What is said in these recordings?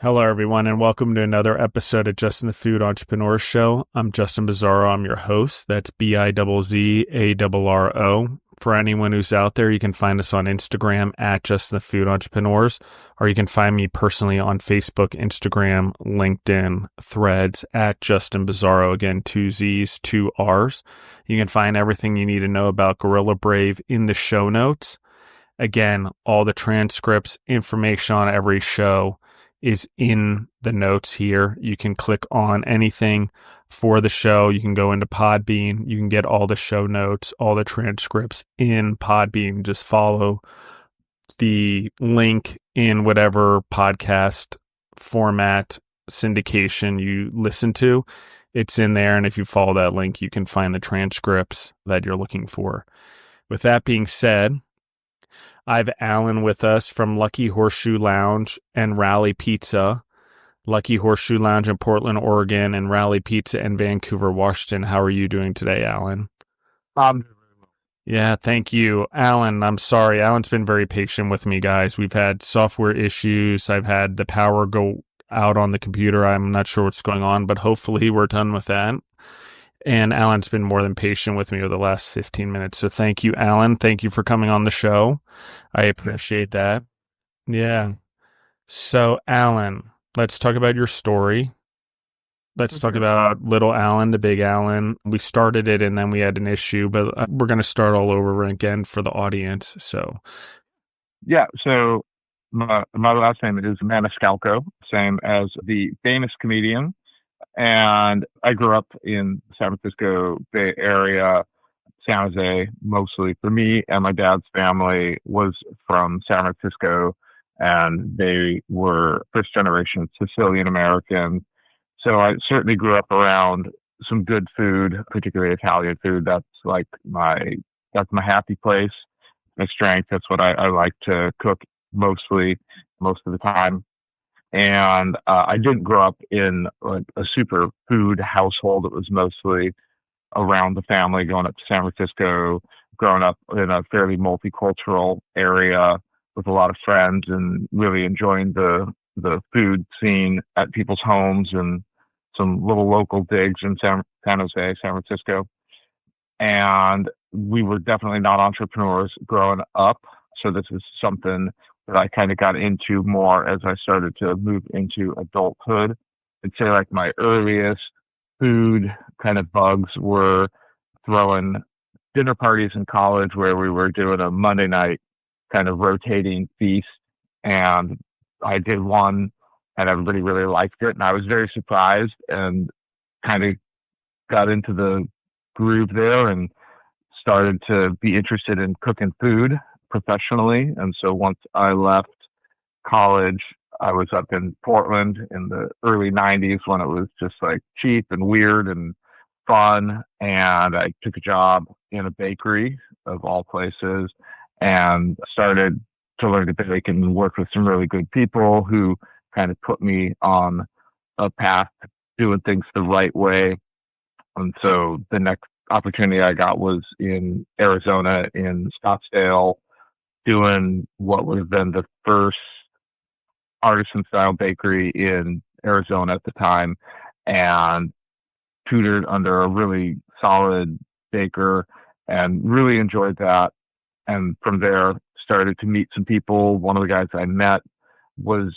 Hello, everyone, and welcome to another episode of Justin the Food Entrepreneur Show. I'm Justin Bizzarro. I'm your host. That's Bizzarro. For anyone who's out there, you can find us on Instagram at Justin the Food Entrepreneurs, or you can find me personally on Facebook, Instagram, LinkedIn, Threads at Justin Bizzarro. Again, 2 Z's, 2 R's. You can find everything you need to know about Gorilla Brave in the show notes. Again, all the transcripts, information on every show is in the notes here. You can click on anything for the show. You can go into Podbean. You can get all the show notes, all the transcripts in Podbean. Just follow the link in whatever podcast format syndication you listen to. It's in there. And if you follow that link, you can find the transcripts that you're looking for. With that being said, I have Alan with us from Lucky Horseshoe Lounge and Rally Pizza. Lucky Horseshoe Lounge in Portland, Oregon, and Rally Pizza in Vancouver, Washington. How are you doing today, Alan? Yeah, thank you. Alan, I'm sorry. Alan's been very patient with me, guys. We've had software issues. I've had the power go out on the computer. I'm not sure what's going on, but hopefully we're done with that. And Alan's been more than patient with me over the last 15 minutes. So thank you, Alan. Thank you for coming on the show. I appreciate that. Yeah. So, Alan, let's talk about your story. Let's talk about little Alan to big Alan. We started it and then we had an issue, but we're going to start all over again for the audience. So, yeah. So my last name is Maniscalco, same as the famous comedian. And I grew up in San Francisco Bay Area, San Jose, mostly. For me and my dad's family was from San Francisco, and they were first generation Sicilian American. So I certainly grew up around some good food, particularly Italian food. That's my happy place, my strength. That's what I like to cook most of the time. And I didn't grow up in a super food household. It was mostly around the family, going up to San Francisco, growing up in a fairly multicultural area with a lot of friends, and really enjoying the food scene at people's homes and some little local digs in San Jose, San Francisco. And we were definitely not entrepreneurs growing up. So this is something that I kind of got into more as I started to move into adulthood. I'd say my earliest food kind of bugs were throwing dinner parties in college where we were doing a Monday night kind of rotating feast. And I did one and everybody really liked it. And I was very surprised and kind of got into the groove there and started to be interested in cooking food professionally. And so once I left college, I was up in Portland in the early 90s when it was just cheap and weird and fun. And I took a job in a bakery of all places and started to learn to bake and work with some really good people who kind of put me on a path to doing things the right way. And so the next opportunity I got was in Arizona, in Scottsdale, doing what would have been the first artisan style bakery in Arizona at the time, and tutored under a really solid baker and really enjoyed that. And from there started to meet some people. One of the guys I met was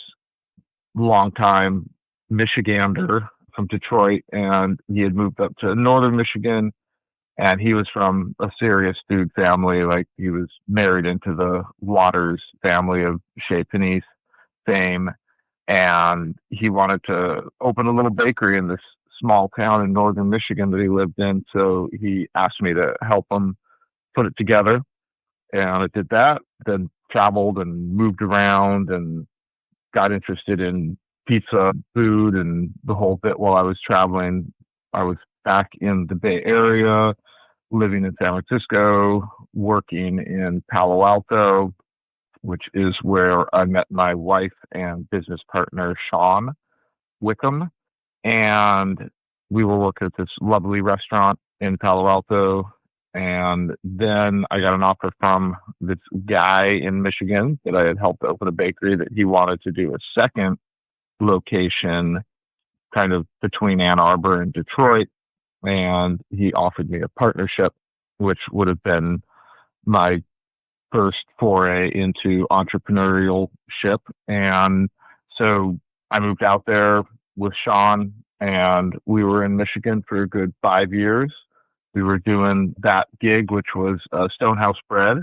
a longtime Michigander from Detroit, and he had moved up to northern Michigan. And he was from a serious food family. He was married into the Waters family of Chez Panisse fame. And he wanted to open a little bakery in this small town in northern Michigan that he lived in. So he asked me to help him put it together. And I did that, then traveled and moved around and got interested in pizza, food, and the whole bit while I was traveling. I was back in the Bay Area, living in San Francisco, working in Palo Alto, which is where I met my wife and business partner, Sean Wickham. And we were working at this lovely restaurant in Palo Alto. And then I got an offer from this guy in Michigan that I had helped open a bakery, that he wanted to do a second location kind of between Ann Arbor and Detroit. And he offered me a partnership, which would have been my first foray into entrepreneurship. And so I moved out there with Sean, and we were in Michigan for a good 5 years. We were doing that gig, which was Stonehouse Bread.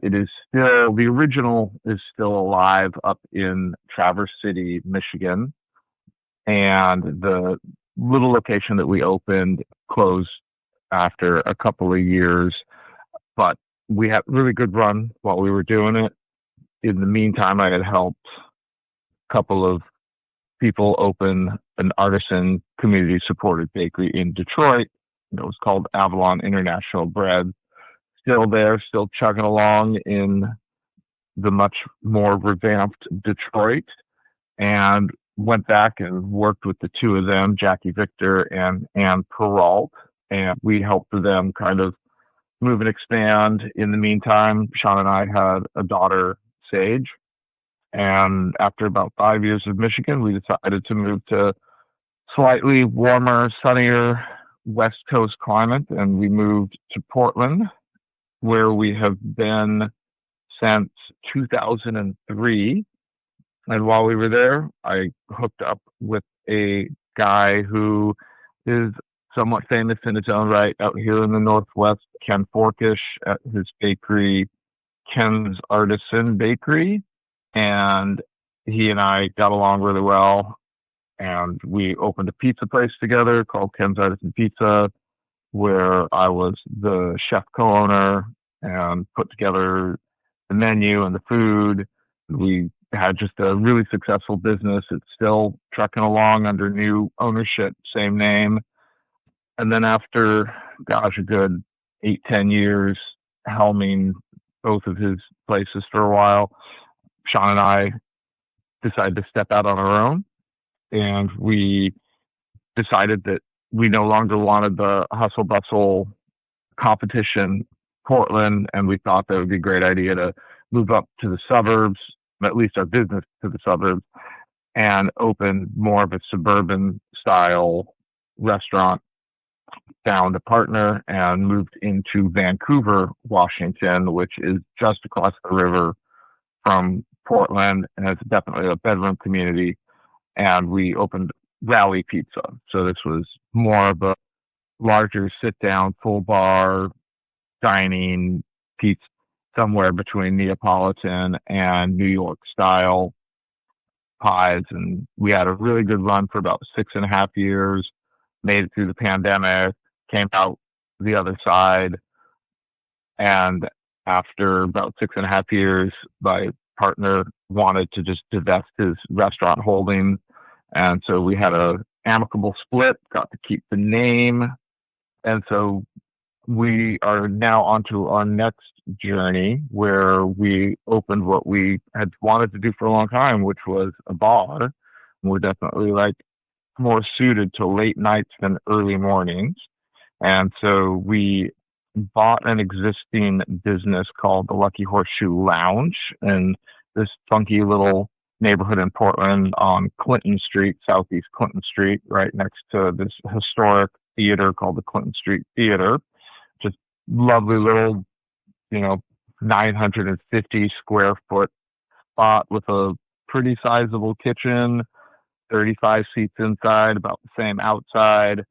It is still, the original is still alive up in Traverse City, Michigan. And the little location that we opened closed after a couple of years, but we had a really good run while we were doing it. In the meantime, I had helped a couple of people open an artisan community supported bakery in Detroit. It was called Avalon International Bread. Still there, still chugging along in the much more revamped Detroit, and went back and worked with the two of them, Jackie Victor and Ann Peralt, and we helped them kind of move and expand. In the meantime, Sean and I had a daughter, Sage, and after about 5 years of Michigan, we decided to move to slightly warmer, sunnier West Coast climate, and we moved to Portland, where we have been since 2003. And while we were there, I hooked up with a guy who is somewhat famous in his own right out here in the Northwest, Ken Forkish, at his bakery, Ken's Artisan Bakery. And he and I got along really well. And we opened a pizza place together called Ken's Artisan Pizza, where I was the chef co-owner and put together the menu and the food. We had just a really successful business. It's still trucking along under new ownership, same name. And then after, a good 8-10 years helming both of his places for a while, Sean and I decided to step out on our own. And we decided that we no longer wanted the hustle bustle competition Portland, and we thought that would be a great idea to move up to the suburbs, at least our business to the suburbs, and open more of a suburban style restaurant. Found a partner and moved into Vancouver, Washington, which is just across the river from Portland, and it's definitely a bedroom community. And we opened Rally Pizza. So this was more of a larger sit-down, full bar dining pizza, somewhere between Neapolitan and New York style pies. And we had a really good run for about 6.5 years, made it through the pandemic, came out the other side. And after about 6.5 years, my partner wanted to just divest his restaurant holdings. And so we had a amicable split, got to keep the name. And so we are now onto our next journey, where we opened what we had wanted to do for a long time, which was a bar. And we're definitely like more suited to late nights than early mornings. And so we bought an existing business called the Lucky Horseshoe Lounge in this funky little neighborhood in Portland on Clinton Street, Southeast Clinton Street, right next to this historic theater called the Clinton Street Theater. Just lovely little, 950 square foot spot with a pretty sizable kitchen, 35 seats inside, about the same outside.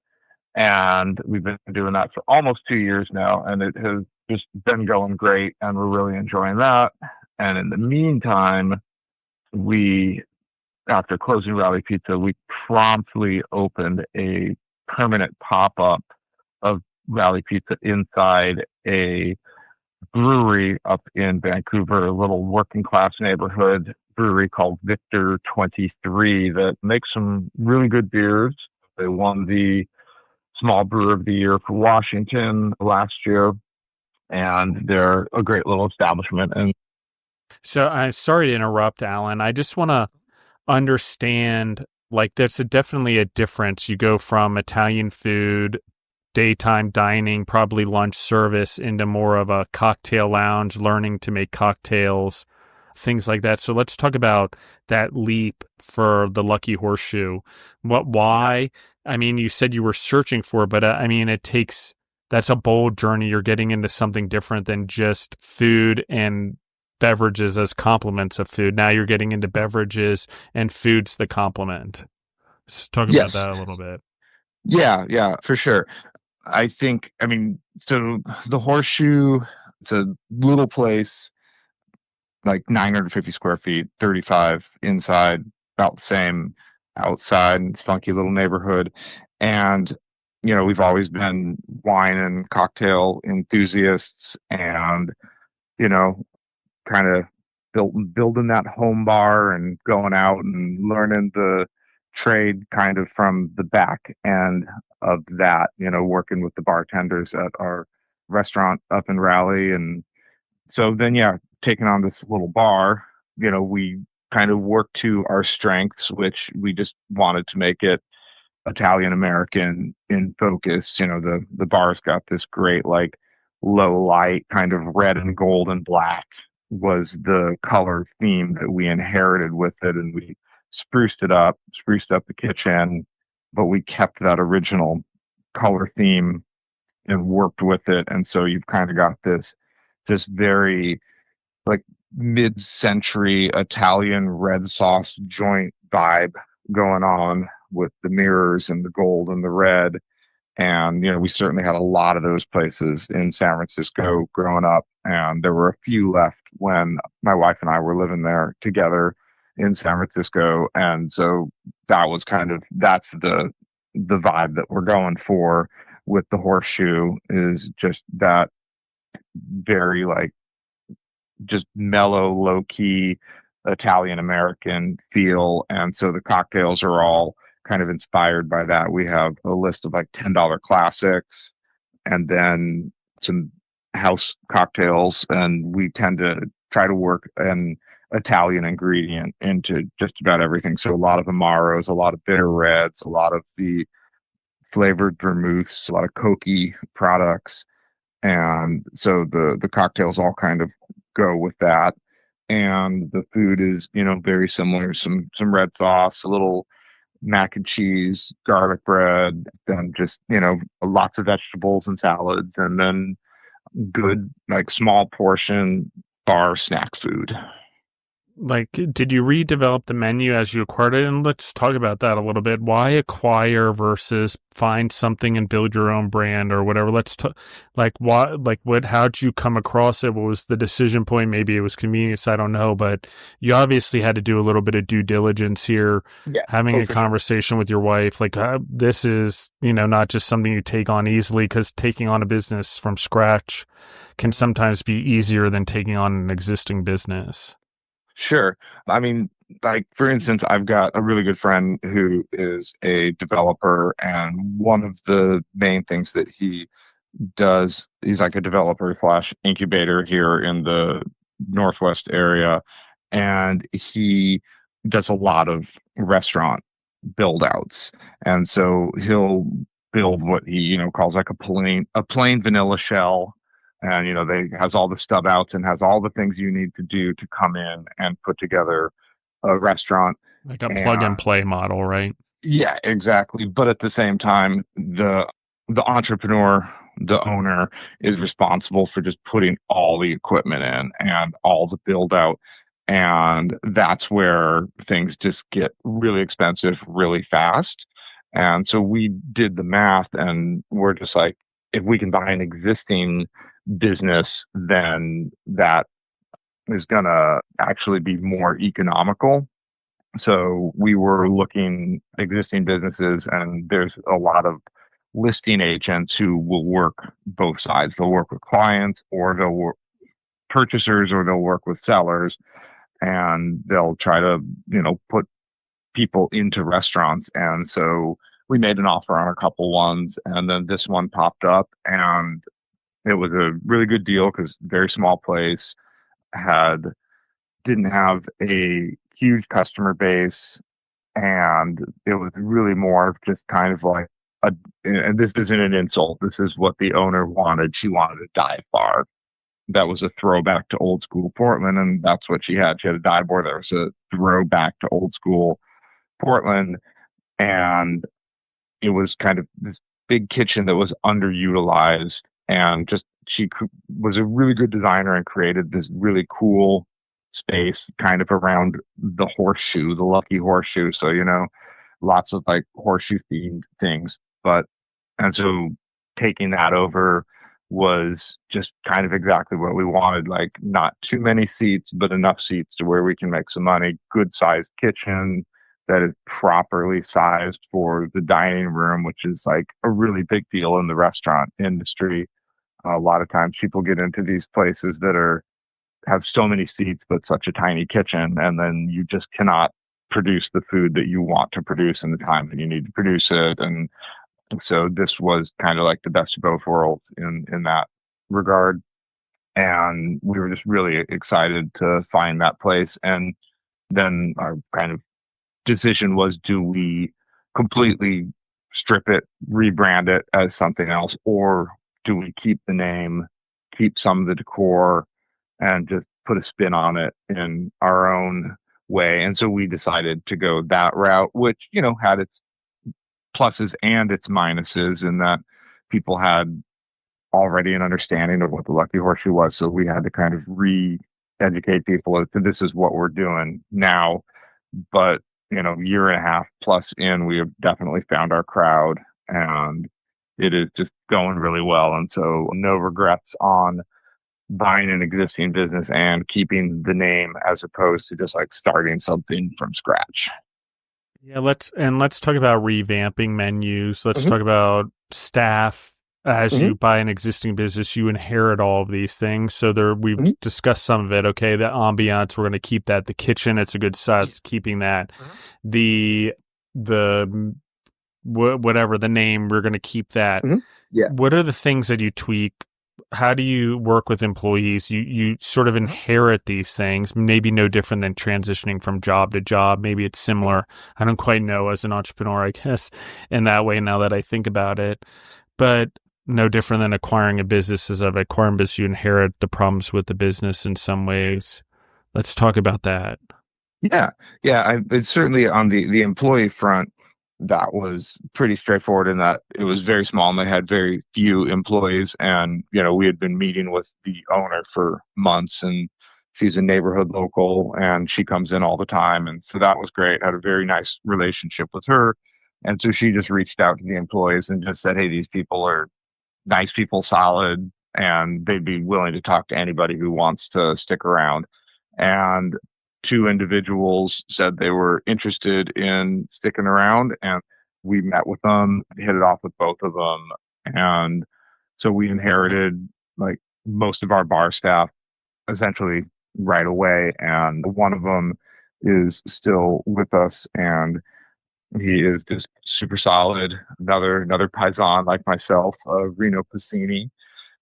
And we've been doing that for almost 2 years now, and it has just been going great, and we're really enjoying that. And in the meantime, after closing Rally Pizza, we promptly opened a permanent pop-up of Rally Pizza inside a brewery up in Vancouver, a little working class neighborhood brewery called Victor 23 that makes some really good beers. They won the Small Brewer of the Year for Washington last year, and they're a great little establishment. And so I'm sorry to interrupt, Alan. I just want to understand, there's definitely a difference. You go from Italian food, daytime dining, probably lunch service, into more of a cocktail lounge, learning to make cocktails. things like that. So let's talk about that leap for the Lucky Horseshoe. Yeah. Why? I mean, you said you were searching for it, but I mean, that's a bold journey. You're getting into something different than just food and beverages as complements of food. Now you're getting into beverages and foods the complement. Let's talk about Yes. that a little bit. Yeah, for sure. I mean, so the Horseshoe, it's a little place, like 950 square feet, 35 inside, about the same outside. It's a funky little neighborhood. And, we've always been wine and cocktail enthusiasts and, you know, kind of building that home bar and going out and learning the trade kind of from the back end of that, working with the bartenders at our restaurant up in Raleigh. And so then, yeah, taking on this little bar, we kind of worked to our strengths, which we just wanted to make it Italian American in focus. The bar's got this great, like, low light kind of red and gold and black was the color theme that we inherited with it, and we spruced up the kitchen, but we kept that original color theme and worked with it. And so you've kind of got this just very, like, mid-century Italian red sauce joint vibe going on with the mirrors and the gold and the red. And, we certainly had a lot of those places in San Francisco growing up. And there were a few left when my wife and I were living there together in San Francisco. And so that's the vibe that we're going for with the Horseshoe, is just that very, like, just mellow, low key Italian American feel. And so the cocktails are all kind of inspired by that. We have a list of like $10 classics and then some house cocktails. And we tend to try to work an Italian ingredient into just about everything. So a lot of Amaros, a lot of bitter reds, a lot of the flavored vermouths, a lot of Cokie products. And so the cocktails all kind of go with that. And the food is, very similar. Some red sauce, a little mac and cheese, garlic bread, then just, lots of vegetables and salads, and then good, like, small portion bar snack food. Like, did you redevelop the menu as you acquired it? And let's talk about that a little bit. Why acquire versus find something and build your own brand or whatever? Let's talk, how'd you come across it? What was the decision point? Maybe it was convenience. I don't know, but you obviously had to do a little bit of due diligence here, Yeah. having a Sure. conversation with your wife. Like, this is, not just something you take on easily, because taking on a business from scratch can sometimes be easier than taking on an existing business. Sure. I mean, like, for instance, I've got a really good friend who is a developer, and one of the main things that he does, he's like a developer slash incubator here in the Northwest area, and he does a lot of restaurant build outs. And so he'll build what he, calls like a plain vanilla shell. And, they has all the stub outs and has all the things you need to do to come in and put together a restaurant. Like a plug and And play model, right? yeah, exactly. But at the same time, the entrepreneur, the owner, is responsible for just putting all the equipment in and all the build out. And that's where things just get really expensive really fast. And so we did the math, and we're just like, if we can buy an existing business, then that is going to actually be more economical. So we were looking at existing businesses, and there's a lot of listing agents who will work both sides. They'll work with clients, or they'll work purchasers, or they'll work with sellers, and they'll try to, put people into restaurants. And so we made an offer on a couple ones, and then this one popped up, and it was a really good deal because very small place, didn't have a huge customer base, and it was really more of just kind of like and this isn't an insult. This is what the owner wanted. She wanted a dive bar. that was a throwback to old school Portland, and that's what she had. She had a dive board that was a throwback to old school Portland, and it was kind of this big kitchen that was underutilized, and just was a really good designer and created this really cool space kind of around the horseshoe, the lucky horseshoe. So, lots of like horseshoe themed things. And so taking that over was just kind of exactly what we wanted. Like, not too many seats, but enough seats to where we can make some money. Good sized kitchen that is properly sized for the dining room, which is like a really big deal in the restaurant industry. A lot of times people get into these places that have so many seats but such a tiny kitchen, and then you just cannot produce the food that you want to produce in the time that you need to produce it. And so this was kind of like the best of both worlds in that regard. And we were just really excited to find that place. And then our kind of decision was, do we completely strip it, rebrand it as something else, or do we keep the name, keep some of the decor, and just put a spin on it in our own way? And so we decided to go that route, which, had its pluses and its minuses, in that people had already an understanding of what the Lucky Horseshoe was. So we had to kind of re-educate people as to this is what we're doing now. But, year and a half plus in, we have definitely found our crowd, and it is just going really well. And so no regrets on buying an existing business and keeping the name, as opposed to just like starting something from scratch. Yeah, let's talk about revamping menus. Let's Mhm. talk about staff. As Mhm. you buy an existing business, you inherit all of these things. So we've Mhm. discussed some of it. Okay, the ambiance, we're going to keep that. The kitchen, it's a good size, keeping that. The whatever the name, we're going to keep that. Mhm. Yeah. What are the things that you tweak? How do you work with employees? You sort of inherit these things, maybe no different than transitioning from job to job. Maybe it's similar. I don't quite know as an entrepreneur, I guess, in that way now that I think about it. But no different than acquiring a business. As I've acquired a business, you inherit the problems with the business in some ways. Let's talk about that. Yeah, yeah. It's certainly on the employee front, that was pretty straightforward in that it was very small and they had very few employees. And we had been meeting with the owner for months, and she's a neighborhood local, and she comes in all the time, and so that was great. Had a very nice relationship with her, and so she just reached out to the employees and just said, "Hey, these people are nice people, solid, and they'd be willing to talk to anybody who wants to stick around." And two individuals said they were interested in sticking around, and we met with them, hit it off with both of them. And so we inherited like most of our bar staff essentially right away. And one of them is still with us, and he is just super solid. Another paisan like myself, Reno Pacini,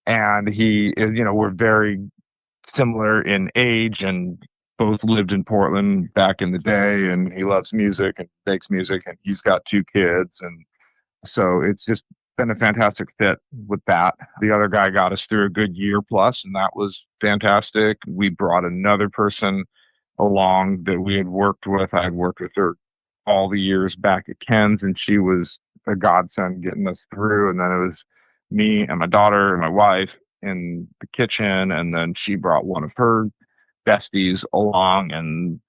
and he is. We're very similar in age, and both lived in Portland back in the day. And he loves music and makes music, and he's got two kids, and so it's just been a fantastic fit with that. The other guy got us through a good year plus, and that was fantastic. We brought another person along that we had worked with. I had worked with her all the years back at Ken's, and she was a godsend getting us through. And then it was me and my daughter and my wife in the kitchen, and then she brought one of her besties along, and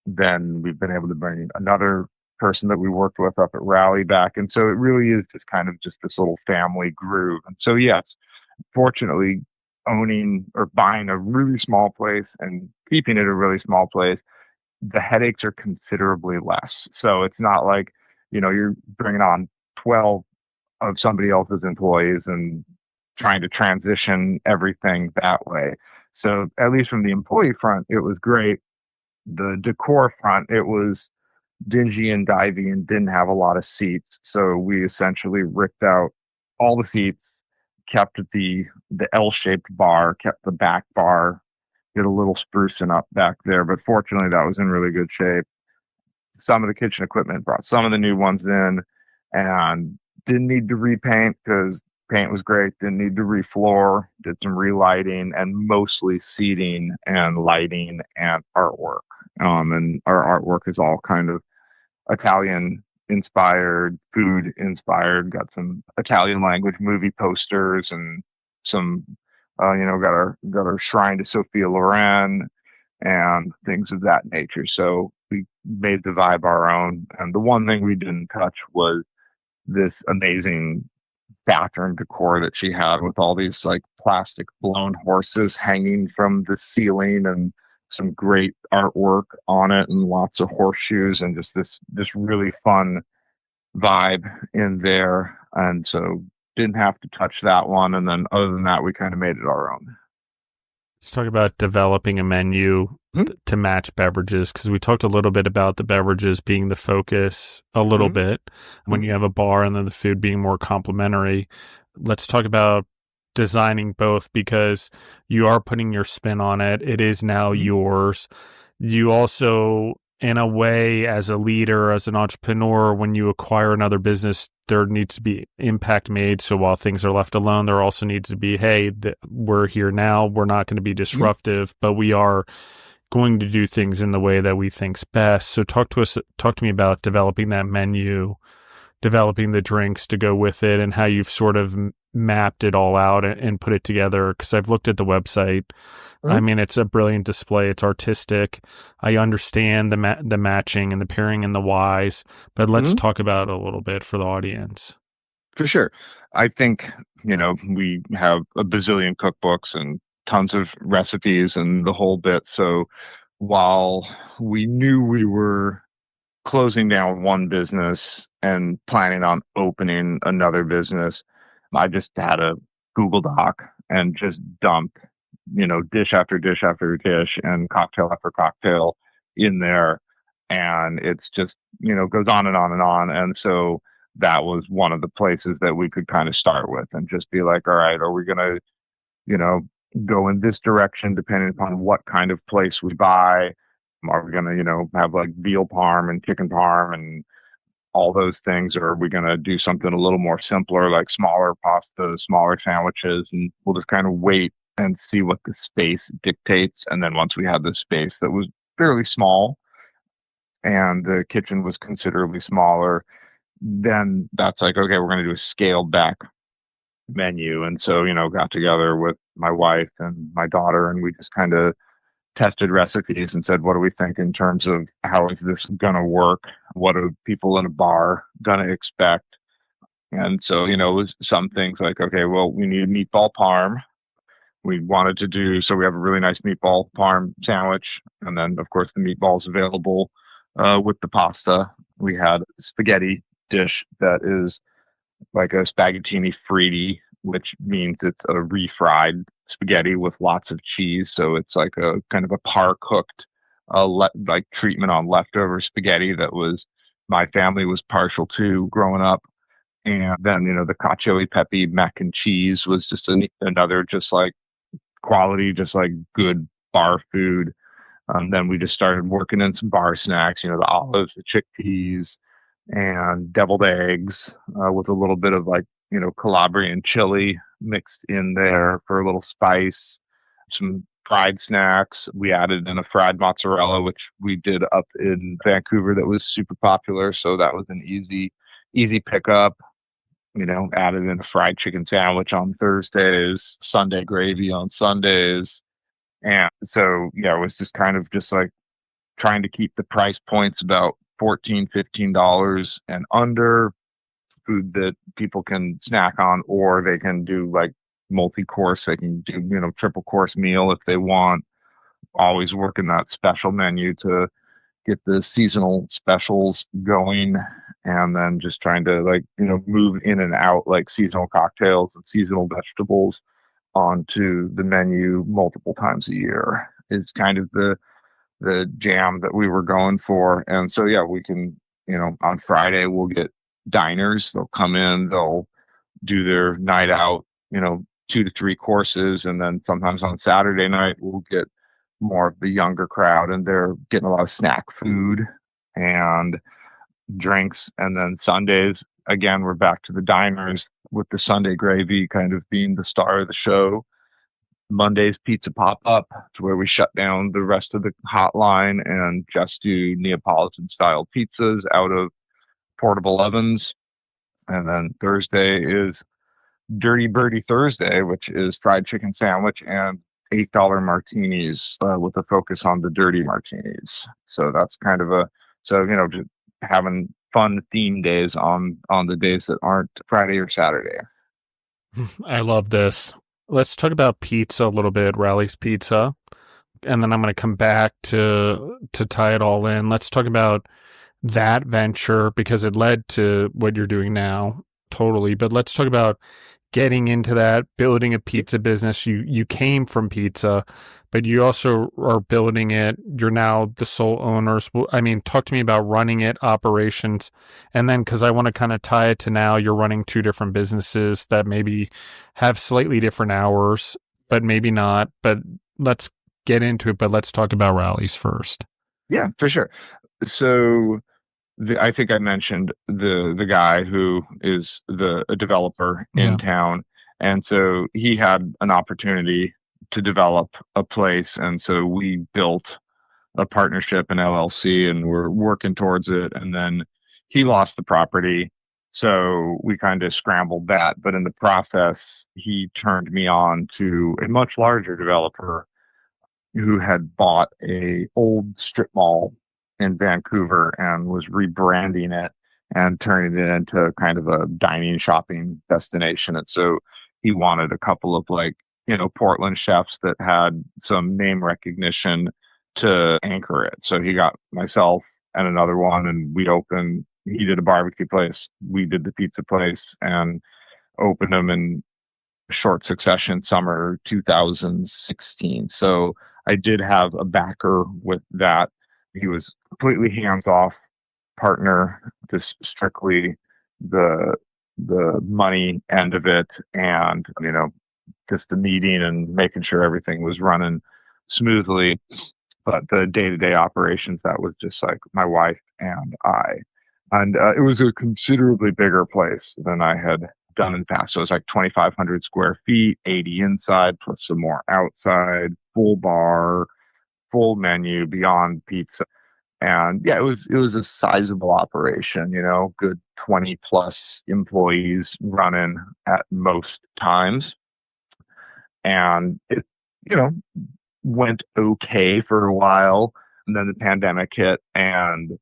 then we've been able to bring another person that we worked with up at Rally back. And so it really is just kind of just this little family groove. And so, yes, fortunately, owning or buying a really small place and keeping it a really small place, the headaches are considerably less. So it's not like, you're bringing on 12 of somebody else's employees and trying to transition everything that way. So at least from the employee front, it was great. The decor front, it was dingy and divey and didn't have a lot of seats. So we essentially ripped out all the seats, kept the L-shaped bar, kept the back bar, did a little sprucing up back there. But fortunately, that was in really good shape. Some of the kitchen equipment, brought some of the new ones in, and didn't need to repaint because Paint was great. Didn't need to refloor. Did some relighting and mostly seating and lighting and artwork. And our artwork is all kind of Italian inspired, food inspired. Got some Italian language movie posters and some, got our shrine to Sophia Loren and things of that nature. So we made the vibe our own. And the one thing we didn't touch was this amazing bathroom decor that she had with all these like plastic blown horses hanging from the ceiling and some great artwork on it and lots of horseshoes and just this really fun vibe in there. And so didn't have to touch that one. And then other than that, we kind of made it our own. Let's talk about developing a menu to match beverages, because we talked a little bit about the beverages being the focus a little bit when you have a bar, and then the food being more complementary. Let's talk about designing both, because you are putting your spin on it. It is now yours. You also, in a way, as a leader, as an entrepreneur, when you acquire another business, there needs to be impact made. So while things are left alone, there also needs to be, hey, we're here now. We're not going to be disruptive, but we are going to do things in the way that we think's best. So talk to me about developing that menu, developing the drinks to go with it, and how you've sort of mapped it all out and put it together. Because I've looked at the website. I mean, it's a brilliant display. It's artistic. I understand the matching and the pairing and the whys, but let's talk about it a little bit for the audience. For sure. I think, we have a bazillion cookbooks and tons of recipes and the whole bit. So while we knew we were closing down one business and planning on opening another business, I just had a Google Doc and just dumped, dish after dish after dish and cocktail after cocktail in there. And it's just, goes on and on and on. And so that was one of the places that we could kind of start with and just be like, all right, are we going to, go in this direction depending upon what kind of place we buy? Are we going to, have like veal parm and chicken parm and all those things? Or are we going to do something a little more simpler, like smaller pasta, smaller sandwiches? And we'll just kind of wait and see what the space dictates. And then once we had the space that was fairly small and the kitchen was considerably smaller, then that's like, okay, we're going to do a scaled back menu. And so, got together with my wife and my daughter, and we just kind of tested recipes and said, what do we think in terms of how is this going to work? What are people in a bar going to expect? And so, it was some things like, okay, well, we need meatball parm. We wanted to do, so we have a really nice meatball parm sandwich. And then, of course, the meatballs available with the pasta. We had a spaghetti dish that is like a spaghettini fritti, which means it's a refried spaghetti with lots of cheese. So it's like a kind of a par cooked, like treatment on leftover spaghetti that was my family was partial to growing up. And then, the cacio e pepe mac and cheese was just another, just like quality, just like good bar food. Then we just started working in some bar snacks, the olives, the chickpeas, and deviled eggs with a little bit of like, Calabrian chili mixed in there for a little spice. Some fried snacks. We added in a fried mozzarella, which we did up in Vancouver that was super popular. So that was an easy pickup. Added in a fried chicken sandwich on Thursdays, Sunday gravy on Sundays. And so, yeah, it was just kind of just like trying to keep the price points about $14-15 and under, food that people can snack on, or they can do like multi-course. They can do, triple course meal if they want. Always working that special menu to get the seasonal specials going, and then just trying to like, move in and out like seasonal cocktails and seasonal vegetables onto the menu multiple times a year is kind of the jam that we were going for. And so, yeah, we can, on Friday, we'll get diners. They'll come in, they'll do their night out, 2 to 3 courses. And then sometimes on Saturday night, we'll get more of the younger crowd, and they're getting a lot of snack food and drinks. And then Sundays, again, we're back to the diners with the Sunday gravy kind of being the star of the show. Monday's pizza pop up, to where we shut down the rest of the hotline and just do Neapolitan style pizzas out of portable ovens. And then Thursday is Dirty Birdie Thursday, which is fried chicken sandwich and $8 martinis with a focus on the dirty martinis. So that's kind of just having fun theme days on the days that aren't Friday or Saturday. I love this. Let's talk about pizza a little bit, Rally's Pizza, and then I'm going to come back to tie it all in. Let's talk about that venture because it led to what you're doing now, totally. But let's talk about getting into that, building a pizza business. You came from pizza, but you also are building it. You're now the sole owners. I mean, talk to me about running it, operations, and then because I want to kind of tie it to now you're running two different businesses that maybe have slightly different hours, but maybe not. But let's get into it. But let's talk about Rally's first. Yeah, for sure. So I think I mentioned the guy who is a developer in town, and so he had an opportunity to develop a place, and so we built a partnership, an LLC, and we're working towards it. And then he lost the property, so we kind of scrambled that. But in the process, he turned me on to a much larger developer who had bought a old strip mall in Vancouver and was rebranding it and turning it into kind of a dining shopping destination. And so he wanted a couple of Portland chefs that had some name recognition to anchor it. So he got myself and another one, and he did a barbecue place. We did the pizza place and opened them in short succession, summer 2016. So I did have a backer with that. He was completely hands-off partner, just strictly the money end of it, and just the meeting and making sure everything was running smoothly. But the day-to-day operations, that was just like my wife and I. And it was a considerably bigger place than I had done in the past. So it was like 2,500 square feet, 80 inside, plus some more outside, full bar, full menu, beyond pizza. And yeah, it was a sizable operation, good 20 plus employees running at most times. And it, went okay for a while. And then the pandemic hit, and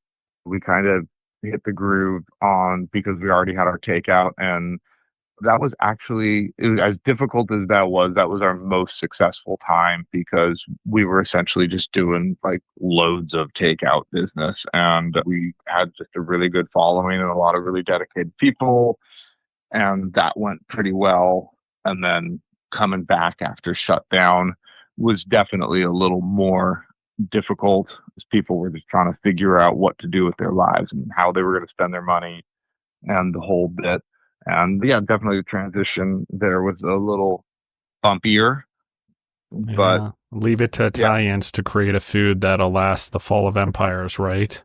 we kind of hit the groove because we already had our takeout. And that was actually, as difficult as that was our most successful time, because we were essentially just doing like loads of takeout business, and we had just a really good following and a lot of really dedicated people, and that went pretty well. And then coming back after shutdown was definitely a little more difficult, as people were just trying to figure out what to do with their lives and how they were going to spend their money and the whole bit. And yeah, definitely the transition there was a little bumpier. But leave it to Italians to create a food that'll last the fall of empires, right?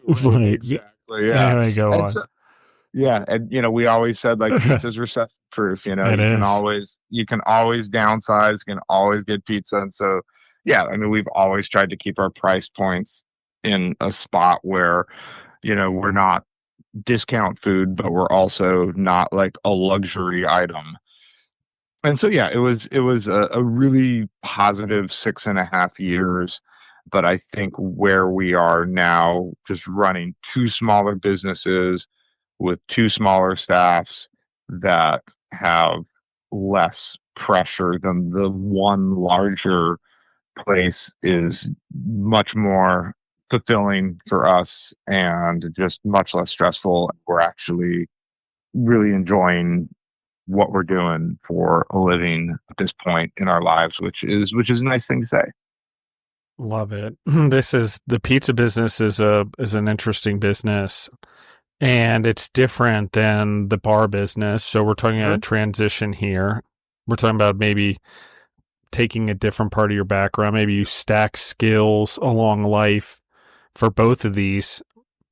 Right. Exactly. Yeah. Anyway, go on. Yeah, and we always said like pizza's recession proof. You can always downsize, you can always get pizza. And so yeah, I mean, we've always tried to keep our price points in a spot where we're not discount food, but we're also not like a luxury item. And so yeah, it was a really positive 6.5 years. But I think where we are now, just running two smaller businesses with two smaller staffs that have less pressure than the one larger place, is much more fulfilling for us and just much less stressful. We're actually really enjoying what we're doing for a living at this point in our lives, which is a nice thing to say. Love it. The pizza business is an interesting business, and it's different than the bar business. So we're talking about a transition here. We're talking about maybe taking a different part of your background. Maybe you stack skills along life for both of these.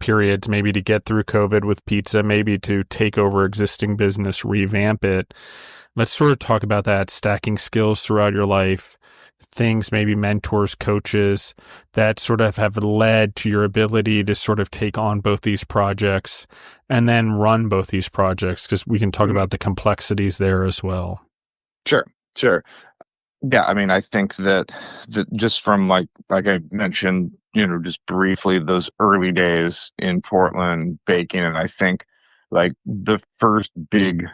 periods, maybe to get through COVID with pizza, maybe to take over existing business, revamp it. Let's sort of talk about that, stacking skills throughout your life, things, maybe mentors, coaches that sort of have led to your ability to sort of take on both these projects and then run both these projects, because we can talk about the complexities there as well. Sure. Yeah, I mean, I think that just from like I mentioned, just briefly those early days in Portland baking, and I think like the first big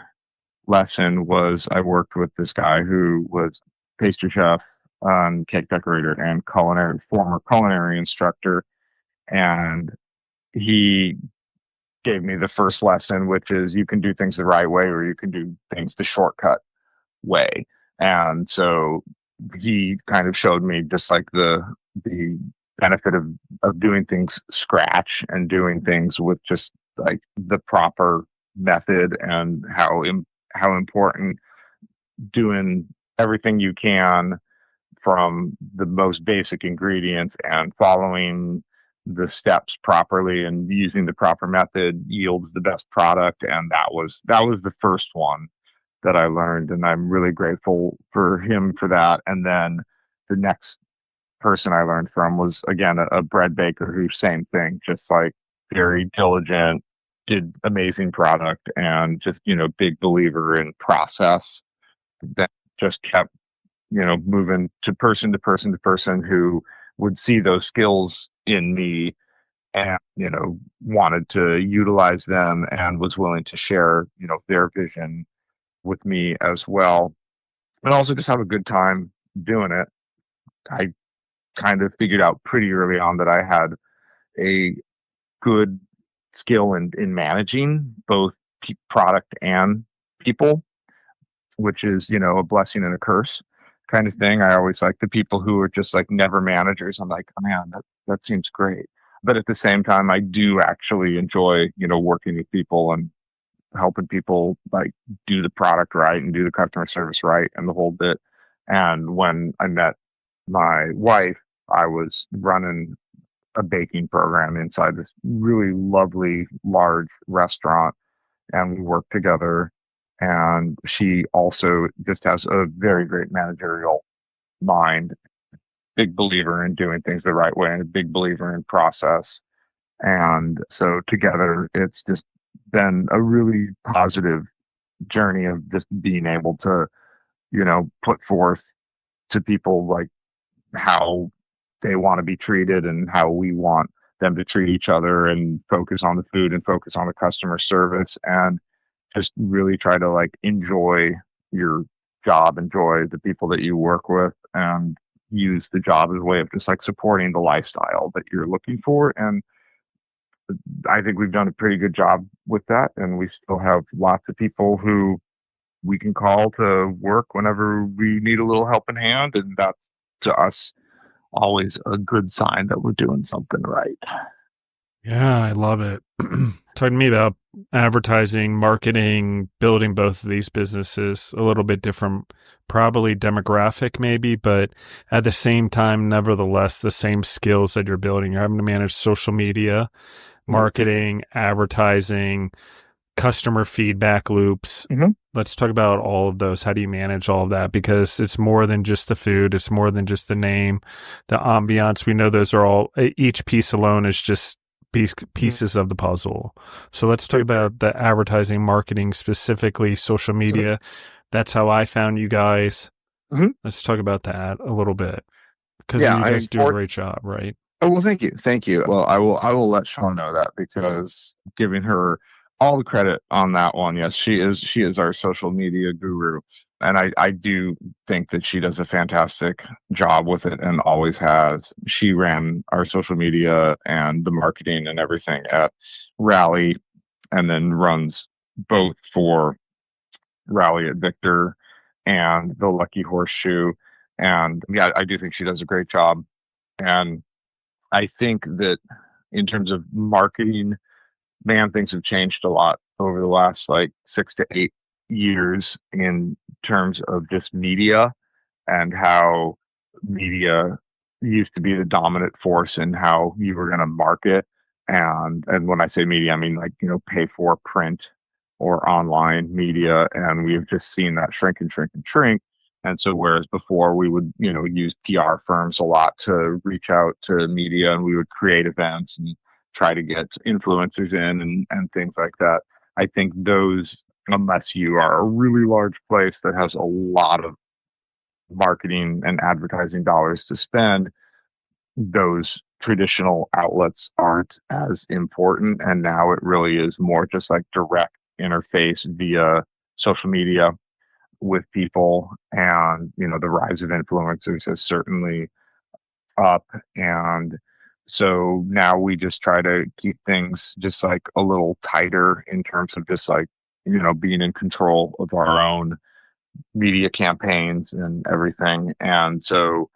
lesson was I worked with this guy who was pastry chef, cake decorator, and former culinary instructor, and he gave me the first lesson, which is you can do things the right way or you can do things the shortcut way. And so he kind of showed me just like the benefit of doing things scratch and doing things with just like the proper method, and how important doing everything you can from the most basic ingredients and following the steps properly and using the proper method yields the best product. And that was the first one that I learned, and I'm really grateful for him for that. And then the next person I learned from was again a bread baker who same thing, just like very diligent, did amazing product, and just big believer in process. That just kept moving to person to person to person who would see those skills in me and wanted to utilize them and was willing to share their vision with me as well, and also just have a good time doing it. I kind of figured out pretty early on that I had a good skill in managing both product and people, which is a blessing and a curse kind of thing. I always like the people who are just like never managers. I'm like, oh, man, that seems great. But at the same time, I do actually enjoy working with people and helping people like do the product right and do the customer service right and the whole bit. And when I met my wife, I was running a baking program inside this really lovely large restaurant, and we worked together. And she also just has a very great managerial mind, big believer in doing things the right way and a big believer in process. And so together, it's just been a really positive journey of just being able to, put forth to people like how they want to be treated and how we want them to treat each other, and focus on the food and focus on the customer service, and just really try to like enjoy your job, enjoy the people that you work with, and use the job as a way of just like supporting the lifestyle that you're looking for. And I think we've done a pretty good job with that. And we still have lots of people who we can call to work whenever we need a little helping hand. And that's, to us, always a good sign that we're doing something right. Yeah, I love it. Talk to me about advertising, marketing, building both of these businesses, a little bit different, probably demographic maybe, but at the same time, nevertheless, the same skills that you're building. You're having to manage social media, marketing, advertising, customer feedback loops. Mm-hmm. Let's talk about all of those. How do you manage all of that? Because it's more than just the food. It's more than just the name, the ambiance. We know those are all, each piece alone is just pieces of the puzzle. So let's talk about the advertising, marketing, specifically social media. That's how I found you guys. Mm-hmm. Let's talk about that a little bit, because Yeah, you guys do a great job, right? Oh, well, thank you. Well, I will let Sean know that, because giving her all the credit on that one. Yes, she is our social media guru, and I do think that she does a fantastic job with it and always has. She ran our social media and the marketing and everything at Rally, and then runs both for Rally at Victor and the Lucky Horseshoe. And yeah, I do think she does a great job. And I think that in terms of marketing, man, things have changed a lot over the last like 6 to 8 years in terms of just media, and how media used to be the dominant force in how you were going to market. And when I say media, I mean like, pay for print or online media. And we've just seen that shrink and shrink and shrink. And so whereas before we would, use PR firms a lot to reach out to media, and we would create events and try to get influencers in and things like that. I think those, unless you are a really large place that has a lot of marketing and advertising dollars to spend, those traditional outlets aren't as important. And now it really is more just like direct interface via social media with people. And, the rise of influencers has certainly up. And so now we just try to keep things just like a little tighter in terms of just like, being in control of our own media campaigns and everything. And so,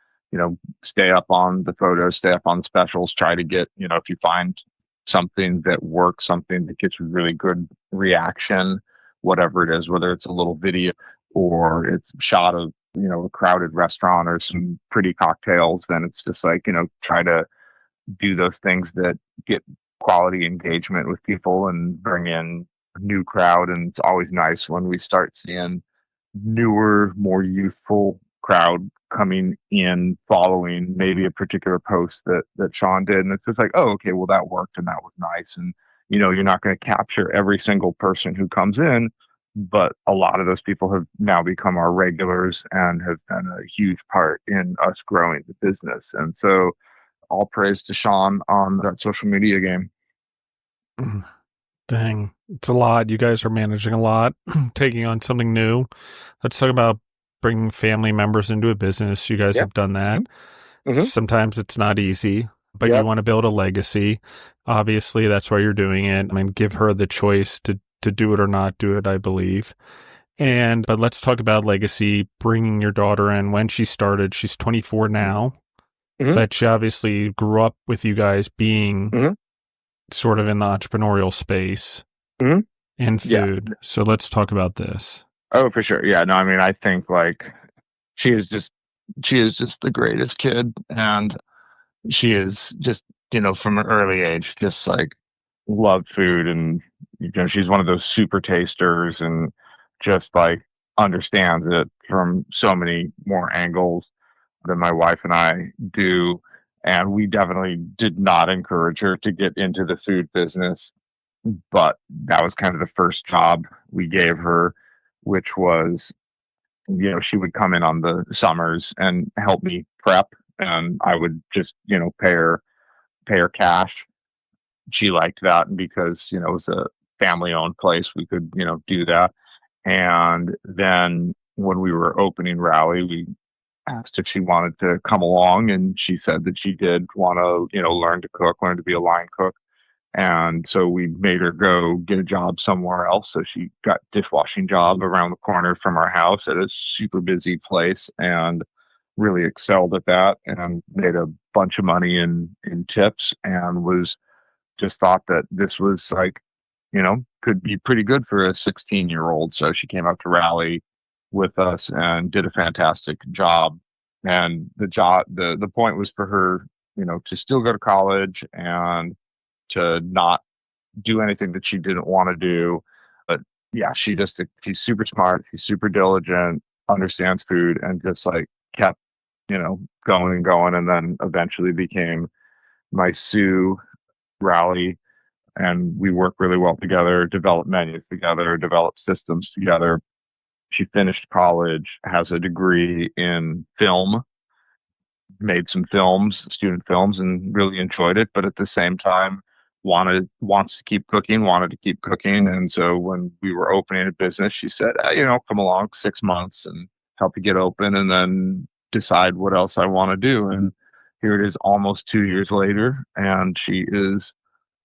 stay up on the photos, stay up on specials, try to get, if you find something that works, something that gets really good reaction, whatever it is, whether it's a little video or it's shot of, a crowded restaurant or some pretty cocktails, then it's just like, try to do those things that get quality engagement with people and bring in a new crowd. And it's always nice when we start seeing newer, more youthful crowd coming in, following maybe a particular post that Sean did, and it's just like, oh, okay, well that worked and that was nice. And you're not going to capture every single person who comes in, but a lot of those people have now become our regulars and have been a huge part in us growing the business. And so, all praise to Sean on that social media game. Mm, dang, it's a lot. You guys are managing a lot, taking on something new. Let's talk about bringing family members into a business. You guys Yeah. have done that. Mm-hmm. Sometimes it's not easy, but Yep. you want to build a legacy. Obviously, that's why you're doing it. I mean, give her the choice to do it or not do it, I believe. But let's talk about legacy, bringing your daughter in. When she started, she's 24 now, Mm-hmm. but she obviously grew up with you guys being Mm-hmm. sort of in the entrepreneurial space Mm-hmm. and Yeah. food. So let's talk about this. Oh, for sure. Yeah. No, I mean, I think like she is just the greatest kid, and she is just, from an early age, just like loved food. And, she's one of those super tasters and just like understands it from so many more angles than my wife and I do. And we definitely did not encourage her to get into the food business, but that was kind of the first job we gave her, which was, she would come in on the summers and help me prep, and I would just, pay her cash. She liked that because, it was a family owned place. We could, do that. And then when we were opening Rally, we asked if she wanted to come along, and she said that she did want to, learn to cook, learn to be a line cook. And so we made her go get a job somewhere else. So she got a dishwashing job around the corner from our house at a super busy place, and really excelled at that and made a bunch of money in tips, and was just thought that this was like, could be pretty good for a 16-year-old. So she came up to Rally with us and did a fantastic job. And the point was for her, to still go to college and to not do anything that she didn't want to do. But yeah, she's super smart, she's super diligent, understands food, and just like kept, going and going, and then eventually became my Sue Rally. And we work really well together, develop menus together, develop systems together. She finished college, has a degree in film, made some films, student films, and really enjoyed it. But at the same time, wants to keep cooking, wanted to keep cooking. And so when we were opening a business, she said, come along 6 months and help you get open, and then decide what else I want to do. And here it is, almost 2 years later, and she is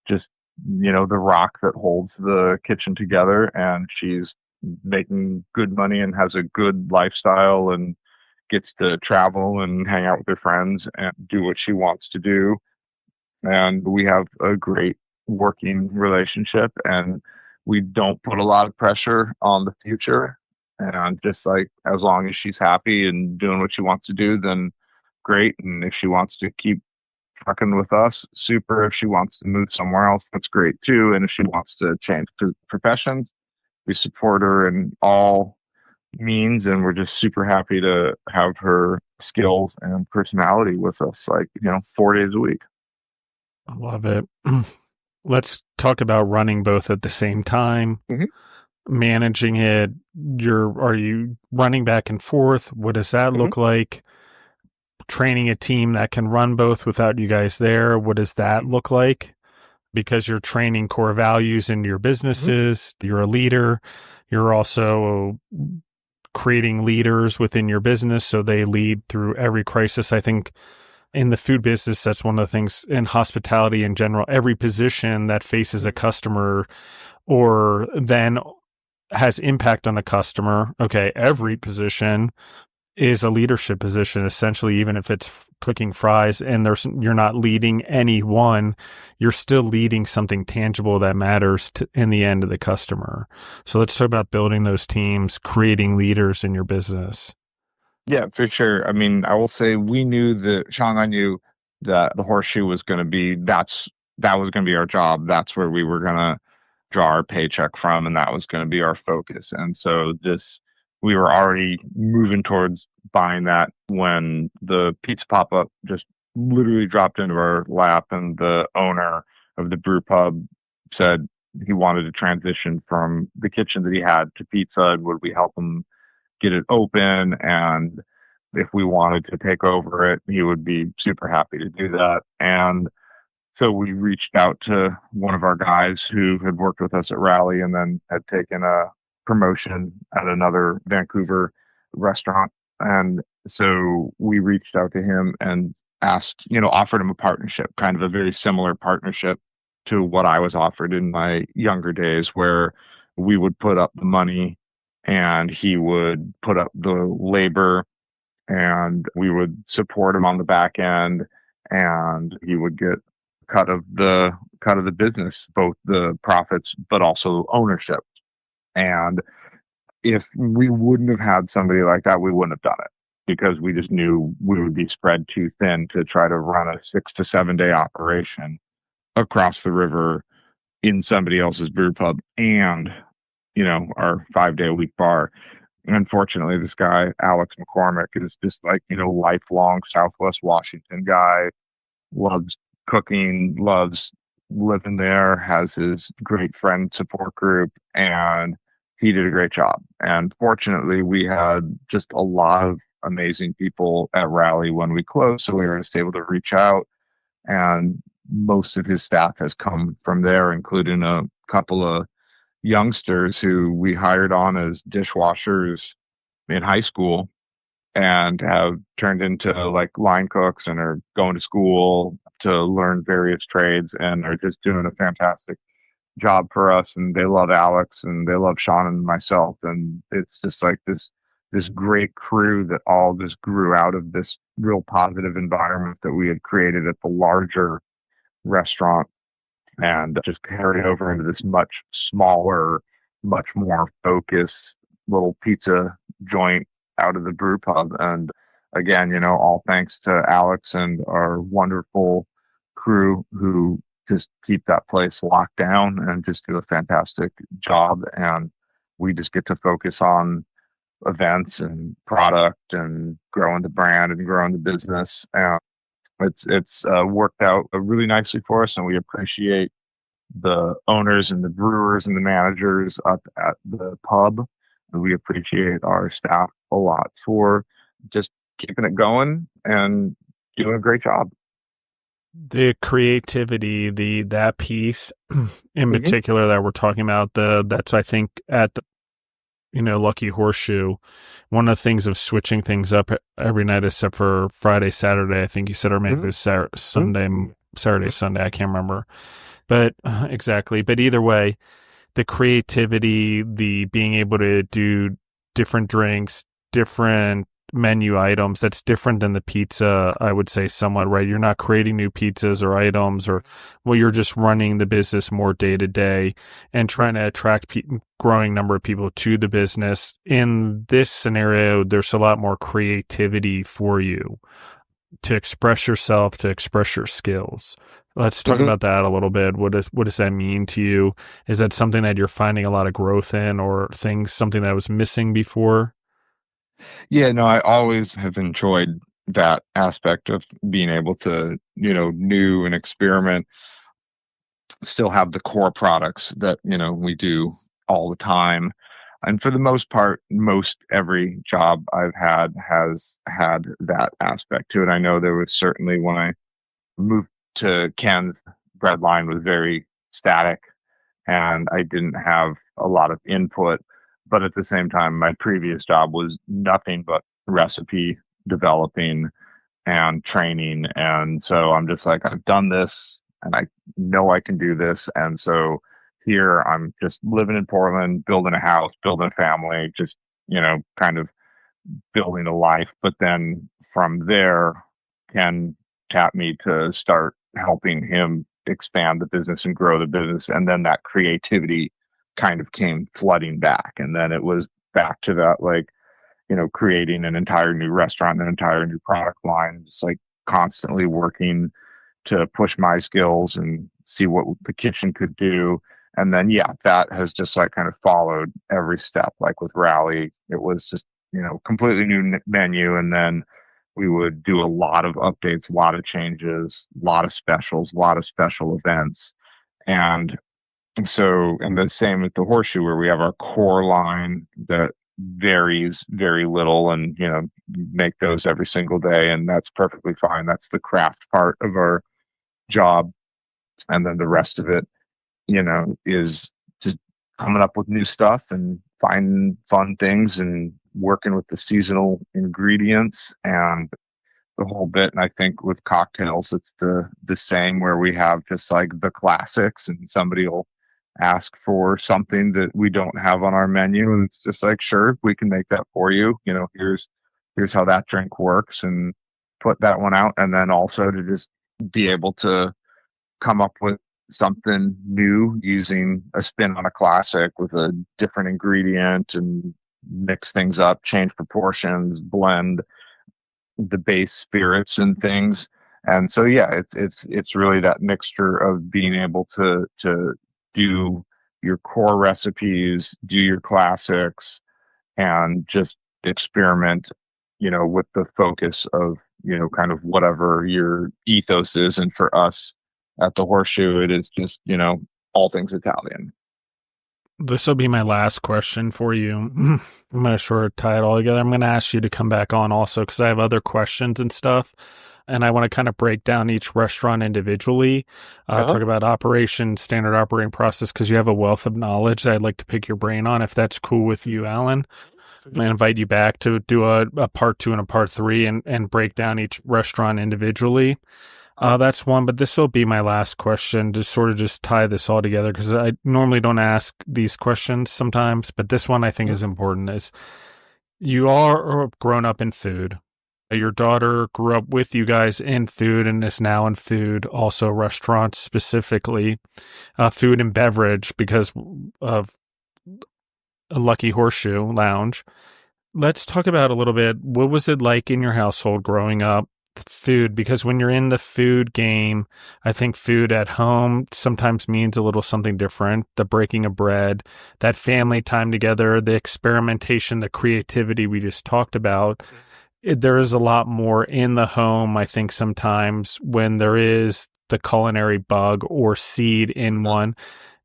just, the rock that holds the kitchen together. And she's making good money and has a good lifestyle and gets to travel and hang out with her friends and do what she wants to do. And we have a great working relationship, and we don't put a lot of pressure on the future. And just like, as long as she's happy and doing what she wants to do, then great. And if she wants to keep trucking with us, super. If she wants to move somewhere else, that's great too. And if she wants to change professions, we support her in all means, and we're just super happy to have her skills and personality with us, like, 4 days a week. I love it. Let's talk about running both at the same time, managing it. Are you running back and forth? What does that look like? Training a team that can run both without you guys there. What does that look like? Because you're training core values in your businesses. You're a leader. You're also creating leaders within your business so they lead through every crisis. I think in the food business, that's one of the things, in hospitality in general, every position that faces a customer or then has impact on a customer. Okay. Every position is a leadership position, essentially, even if it's cooking fries and you're not leading anyone, you're still leading something tangible that matters in the end of the customer. So let's talk about building those teams, creating leaders in your business. Yeah, for sure. I mean, I will say we knew that Sean and I knew that the Horseshoe was going to be, that was going to be our job. That's where we were going to draw our paycheck from, and that was going to be our focus. And so we were already moving towards buying that when the pizza pop-up just literally dropped into our lap, and the owner of the brew pub said he wanted to transition from the kitchen that he had to pizza, and would we help him get it open, and if we wanted to take over it, he would be super happy to do that. And so we reached out to one of our guys who had worked with us at Rally and then had taken a promotion at another Vancouver restaurant. And so we reached out to him and offered him a partnership, kind of a very similar partnership to what I was offered in my younger days, where we would put up the money and he would put up the labor, and we would support him on the back end, and he would get cut of the business, both the profits but also ownership. And if we wouldn't have had somebody like that, we wouldn't have done it, because we just knew we would be spread too thin to try to run a 6 to 7 day operation across the river in somebody else's brew pub and our 5 day a week bar. And unfortunately, this guy, Alex McCormick, is just like, lifelong Southwest Washington guy, loves cooking, loves living there, has his great friend support group, and he did a great job. And fortunately, we had just a lot of amazing people at Rally when we closed, so we were just able to reach out, and most of his staff has come from there, including a couple of youngsters who we hired on as dishwashers in high school and have turned into like line cooks and are going to school to learn various trades and are just doing a fantastic job for us. And they love Alex and they love Sean and myself. And it's just like this great crew that all just grew out of this real positive environment that we had created at the larger restaurant, and just carried over into this much smaller, much more focused little pizza joint out of the brew pub. And again, all thanks to Alex and our wonderful crew who just keep that place locked down and just do a fantastic job. And we just get to focus on events and product and growing the brand and growing the business. And it's worked out really nicely for us, and we appreciate the owners and the brewers and the managers up at the pub. And we appreciate our staff a lot for just keeping it going and doing a great job. The creativity, that piece in particular that we're talking about, that's I think at the, Lucky Horseshoe, one of the things of switching things up every night except for Friday, Saturday, I think you said, or maybe it was Saturday, Sunday, I can't remember. But exactly. But either way, the creativity, the being able to do different drinks, different menu items, that's different than the pizza, I would say, somewhat, right? You're not creating new pizzas or items, or, well, you're just running the business more day to day and trying to attract growing number of people to the business. In this scenario, there's a lot more creativity for you. to express yourself, to express your skills. Let's talk Mhm. about that a little bit. What does that mean to you? Is that something that you're finding a lot of growth in, or something that was missing before? Yeah, no, I always have enjoyed that aspect of being able to, new and experiment, still have the core products that, we do all the time. And for the most part, most every job I've had has had that aspect to it. I know there was certainly when I moved to Ken's, bread line was very static and I didn't have a lot of input. But at the same time, my previous job was nothing but recipe developing and training. And so I'm just like, I've done this and I know I can do this. And so here I'm just living in Portland, building a house, building a family, just, kind of building a life. But then from there, Ken tapped me to start helping him expand the business and grow the business. And then that creativity kind of came flooding back. And then it was back to that, like, creating an entire new restaurant, an entire new product line, just like constantly working to push my skills and see what the kitchen could do. And then, yeah, that has just like kind of followed every step. Like with Rally, it was just, completely new menu. And then we would do a lot of updates, a lot of changes, a lot of specials, a lot of special events. And and the same with the Horseshoe, where we have our core line that varies very little, and make those every single day, and that's perfectly fine. That's the craft part of our job, and then the rest of it, is just coming up with new stuff and finding fun things and working with the seasonal ingredients and the whole bit. And I think with cocktails, it's the same, where we have just like the classics, and somebody will ask for something that we don't have on our menu, and it's just like, sure, we can make that for you. Here's how that drink works, and put that one out. And then also to just be able to come up with something new using a spin on a classic with a different ingredient, and mix things up, change proportions, blend the base spirits and things. And so, yeah, it's really that mixture of being able to do your core recipes, do your classics, and just experiment, with the focus of, kind of whatever your ethos is. And for us at the Horseshoe, it is just, all things Italian. This will be my last question for you. I'm going to sort of tie it all together. I'm going to ask you to come back on also because I have other questions and stuff. And I want to kind of break down each restaurant individually, talk about operation, standard operating process, because you have a wealth of knowledge that I'd like to pick your brain on, if that's cool with you, Alan. I invite you back to do a part 2 and a part 3 and break down each restaurant individually. That's one, but this will be my last question to sort of just tie this all together, because I normally don't ask these questions sometimes, but this one I think is important. Is you are grown up in food. Your daughter grew up with you guys in food and is now in food, also restaurants specifically, food and beverage because of a Lucky Horseshoe Lounge. Let's talk about a little bit, what was it like in your household growing up? Food, because when you're in the food game, I think food at home sometimes means a little something different. The breaking of bread, that family time together, the experimentation, the creativity we just talked about. There is a lot more in the home, I think, sometimes when there is the culinary bug or seed in one.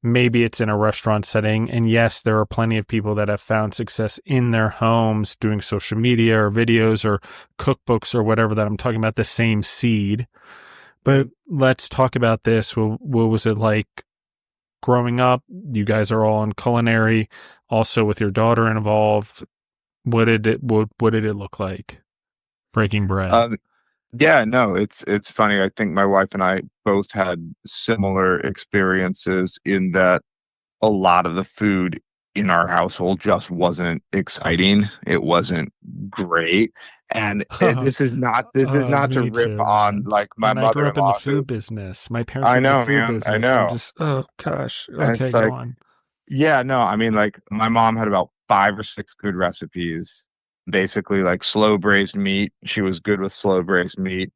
Maybe it's in a restaurant setting. And yes, there are plenty of people that have found success in their homes doing social media or videos or cookbooks or whatever that I'm talking about, the same seed. But let's talk about this. What was it like growing up? You guys are all in culinary, also with your daughter involved. What did it look like breaking bread? Yeah, no, it's funny. I think my wife and I both had similar experiences in that a lot of the food in our household just wasn't exciting. It wasn't great. And this is not to Me rip too, on man. like my And I grew up in the mother-in-law food who business. My parents I were in the know, food man. I business. I'm know. just, oh gosh. And Okay, it's go like, on. yeah, no, I mean, like my mom had about 5 or 6 good recipes basically like slow braised meat. She was good with slow braised meat.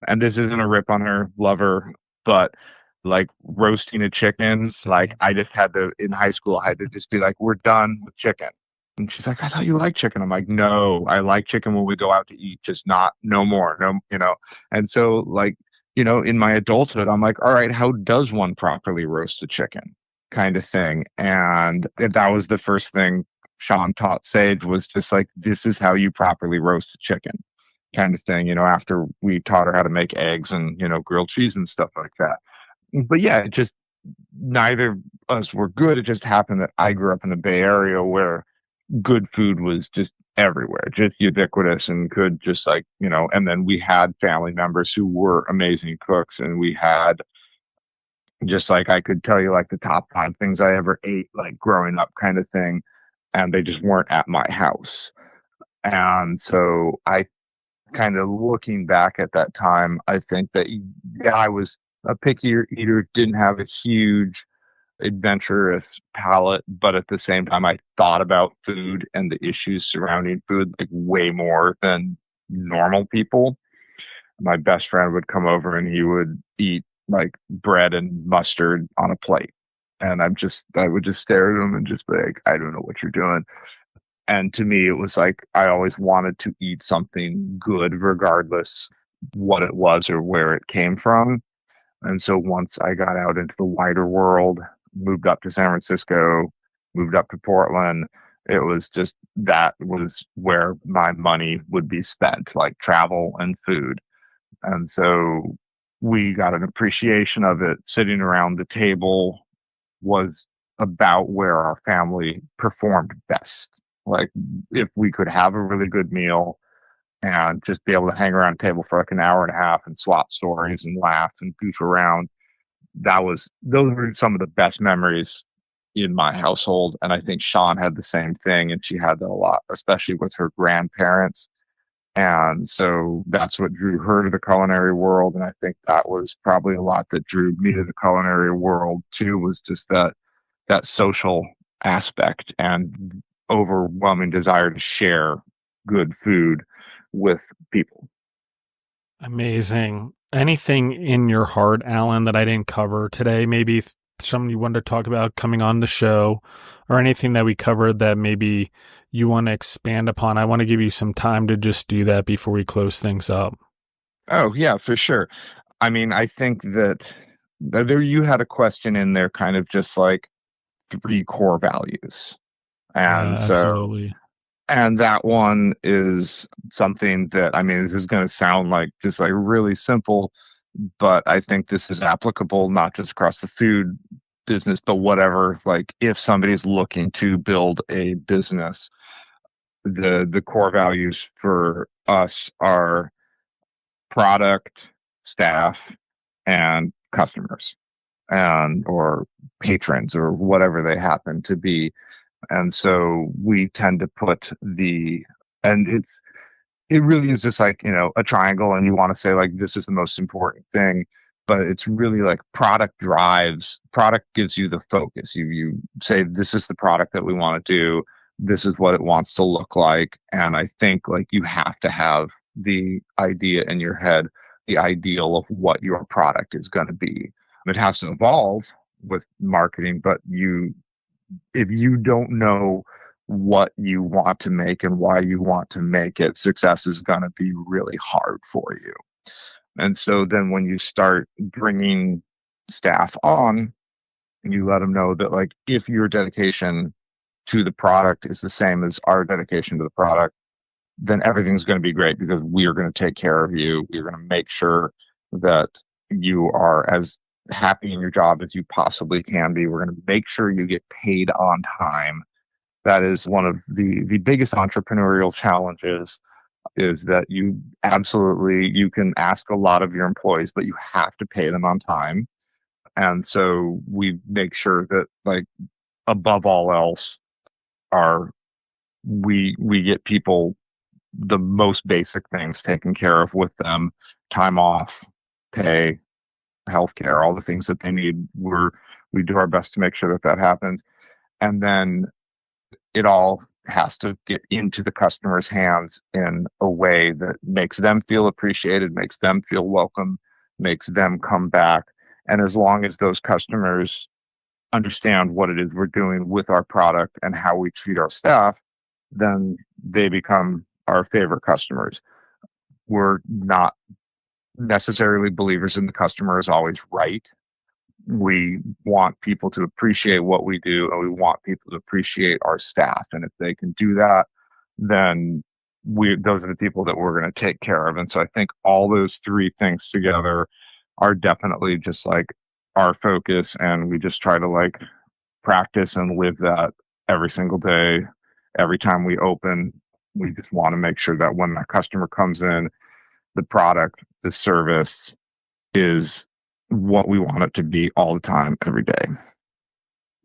And this isn't a rip on her, love her, but like roasting a chicken, like Same. I just had to, in high school, I had to just be like, we're done with chicken. And she's like, I thought you liked chicken. I'm like, no, I like chicken when we go out to eat, just not, no more, no, you know. And so, like, in my adulthood, I'm like, all right, how does one properly roast a chicken? Kind of thing. And that was the first thing Sean taught Sage, was just like, this is how you properly roast a chicken, kind of thing, after we taught her how to make eggs and, grilled cheese and stuff like that. But yeah, it just, neither of us were good. It just happened that I grew up in the Bay Area where good food was just everywhere, just ubiquitous, and could just like, and then we had family members who were amazing cooks, and we had just like, I could tell you like the top 5 things I ever ate, like growing up, kind of thing, and they just weren't at my house. And so I kind of, looking back at that time, I think that, yeah, I was a picky eater, didn't have a huge adventurous palate, but at the same time, I thought about food and the issues surrounding food like way more than normal people. My best friend would come over and he would eat like bread and mustard on a plate. And I would just stare at him and just be like, I don't know what you're doing. And to me, it was like I always wanted to eat something good, regardless what it was or where it came from. And so once I got out into the wider world, moved up to San Francisco, moved up to Portland, it was just, that was where my money would be spent, like travel and food. And so we got an appreciation of it. Sitting around the table was about where our family performed best. Like, if we could have a really good meal and just be able to hang around a table for like an hour and a half and swap stories and laugh and goof around, those were some of the best memories in my household. And I think Sean had the same thing, and she had that a lot, especially with her grandparents. And so that's what drew her to the culinary world. And I think that was probably a lot that drew me to the culinary world too, was just that social aspect and overwhelming desire to share good food with people. Amazing. Anything in your heart, Alan, that I didn't cover today? Maybe something you wanted to talk about coming on the show, or anything that we covered that maybe you want to expand upon? I want to give you some time to just do that before we close things up. Oh, yeah, for sure. I mean, I think that there you had a question in there, kind of just like 3 core values. Yeah, And so, absolutely. and that one is something that, I mean, this is going to sound like just like really simple, but I think this is applicable not just across the food business, but whatever. Like, if somebody's looking to build a business, the core values for us are product, staff, and customers, and or patrons, or whatever they happen to be. And so we tend to put and it really is just like, a triangle, and you want to say like, this is the most important thing, but it's really like product gives you the focus. You say, this is the product that we want to do, this is what it wants to look like. And I think like you have to have the idea in your head, the ideal of what your product is going to be. It has to evolve with marketing, but if you don't know what you want to make and why you want to make it, success is going to be really hard for you. And so then when you start bringing staff on, and you let them know that, like, if your dedication to the product is the same as our dedication to the product, then everything's going to be great, because we are going to take care of you. We're going to make sure that you are as happy in your job as you possibly can be. We're going to make sure you get paid on time. That is one of the biggest entrepreneurial challenges, is that you can ask a lot of your employees, but you have to pay them on time. And so we make sure that, like, above all else, are we get people the most basic things taken care of with them: time off, pay, healthcare, all the things that they need. We do our best to make sure that happens. And then it all has to get into the customer's hands in a way that makes them feel appreciated, makes them feel welcome, makes them come back. And as long as those customers understand what it is we're doing with our product and how we treat our staff, then they become our favorite customers. We're not necessarily believers in the customer is always right. We want people to appreciate what we do, and we want people to appreciate our staff. And if they can do that, then those are the people that we're going to take care of. And so I think all those three things together are definitely just like our focus, and we just try to like practice and live that every single day. Every time we open, we just want to make sure that when that customer comes in, the product, the service is what we want it to be all the time, every day.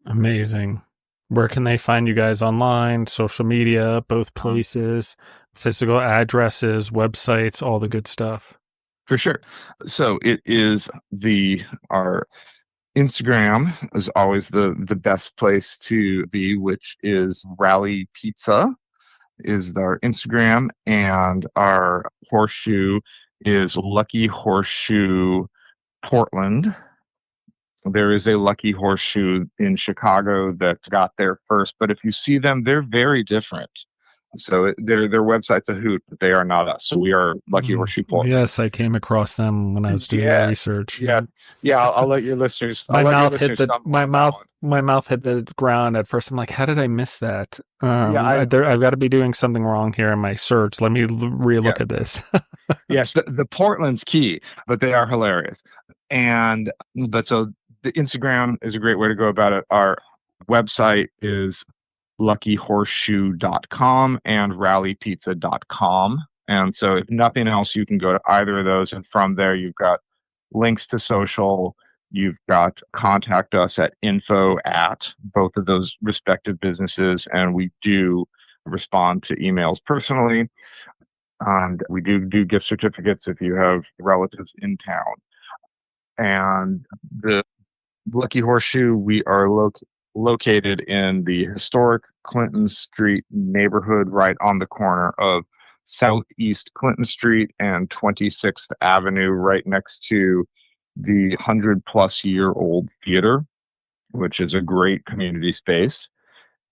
Amazing. Where can they find you guys online, social media, both places, physical addresses, websites, all the good stuff? For sure. So it is our Instagram is always the best place to be, which is Rally Pizza is our Instagram, and our Horseshoe is Lucky Horseshoe Portland. There is a Lucky Horseshoe in Chicago that got there first, but if you see them, they're very different. So their website's a hoot, but they are not us. So we are Lucky Horseshoe Portland. Yes, I came across them when I was doing the research. Yeah. I'll let your listeners. My mouth hit the ground at first. I'm like, how did I miss that? I've got to be doing something wrong here in my search. Let me relook at this. Yes, the Portland's key, but they are hilarious. But so the Instagram is a great way to go about it. Our website is luckyhorseshoe.com and rallypizza.com. And so if nothing else, you can go to either of those. And from there, you've got links to social. You've got contact us at info at both of those respective businesses. And we do respond to emails personally. And we do gift certificates if you have relatives in town. And the Lucky Horseshoe, we are located in the historic Clinton Street neighborhood, right on the corner of Southeast Clinton Street and 26th Avenue, right next to the 100-plus-year-old theater, which is a great community space.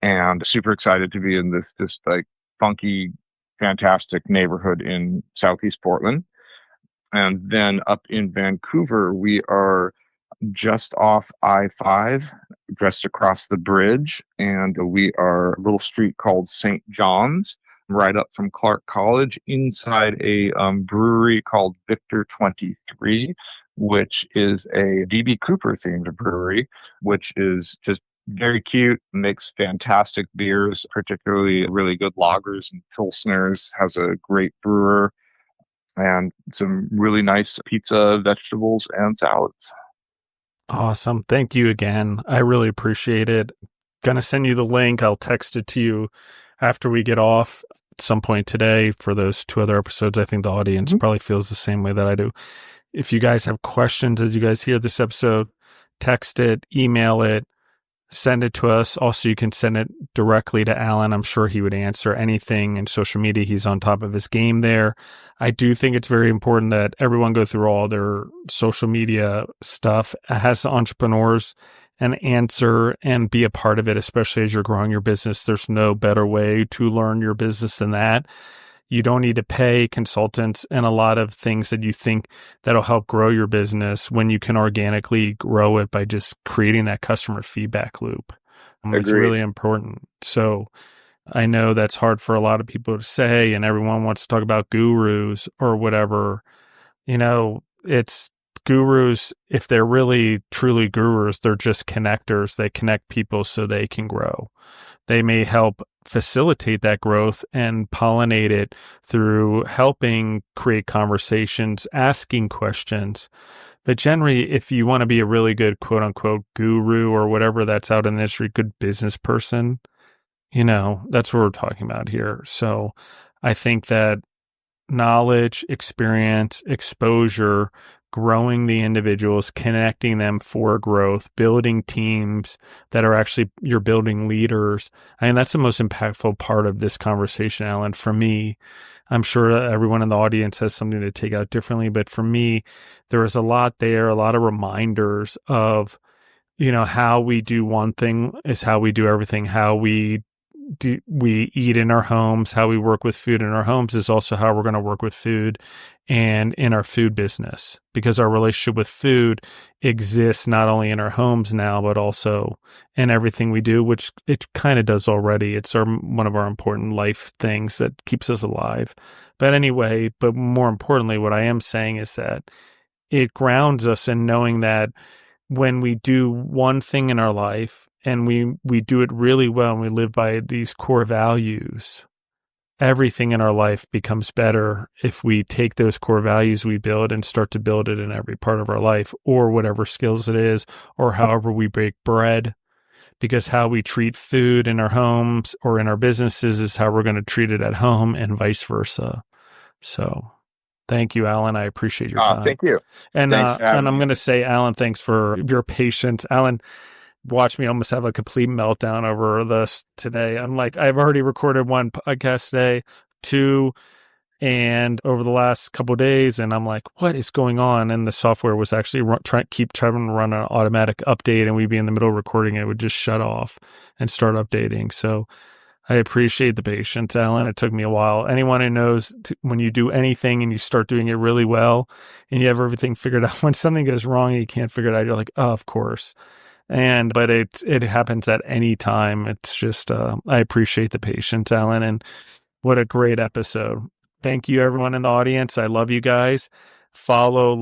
And super excited to be in this like funky, fantastic neighborhood in Southeast Portland. And then up in Vancouver, we are just off I-5, just across the bridge, and we are a little street called St. John's, right up from Clark College, inside a brewery called Victor 23, which is a D.B. Cooper themed brewery, which is just very cute, makes fantastic beers, particularly really good lagers and pilsners, has a great brewer, and some really nice pizza, vegetables, and salads. Awesome. Thank you again. I really appreciate it. Gonna send you the link. I'll text it to you after we get off at some point today for those 2 other episodes. I think the audience probably feels the same way that I do. If you guys have questions as you guys hear this episode, text it, email it, send it to us. Also, you can send it directly to Alan. I'm sure he would answer anything in social media. He's on top of his game there. I do think it's very important that everyone go through all their social media stuff as entrepreneurs and answer and be a part of it, especially as you're growing your business. There's no better way to learn your business than that. You don't need to pay consultants and a lot of things that you think that'll help grow your business when you can organically grow it by just creating that customer feedback loop. It's really important. So I know that's hard for a lot of people to say, and everyone wants to talk about gurus or whatever. You know, it's gurus. If they're really truly gurus, they're just connectors. They connect people so they can grow. They may help facilitate that growth and pollinate it through helping create conversations, asking questions. But generally, if you want to be a really good quote unquote guru or whatever that's out in the industry, good business person, you know, that's what we're talking about here. So I think that knowledge, experience, exposure growing the individuals, connecting them for growth, building teams that are actually, you're building leaders. I mean, that's the most impactful part of this conversation, Alan. For me, I'm sure everyone in the audience has something to take out differently, but for me, there is a lot there, a lot of reminders of, how we do one thing is how we do everything. How we eat in our homes, how we work with food in our homes is also how we're going to work with food and in our food business, because our relationship with food exists not only in our homes now, but also in everything we do, which it kind of does already. It's one of our important life things that keeps us alive. But anyway, but more importantly, what I am saying is that it grounds us in knowing that when we do one thing in our life and we do it really well and we live by these core values, everything in our life becomes better if we take those core values we build and start to build it in every part of our life, or whatever skills it is, or however we bake bread, because how we treat food in our homes or in our businesses is how we're going to treat it at home, and vice versa. So thank you, Alan. I appreciate your time. Thank you. And I'm going to say, Alan, thanks for your patience. Alan watched me almost have a complete meltdown over this today. I'm like, I've already recorded one podcast today, 2, and over the last couple of days, and I'm like, what is going on? And the software was actually trying to run an automatic update, and we'd be in the middle of recording, it would just shut off and start updating. So I appreciate the patience, Alan. It took me a while. Anyone who knows when you do anything and you start doing it really well and you have everything figured out, when something goes wrong and you can't figure it out, you're like, oh, of course. But it happens at any time. It's just, I appreciate the patience, Alan, and what a great episode. Thank you, everyone in the audience. I love you guys. Follow,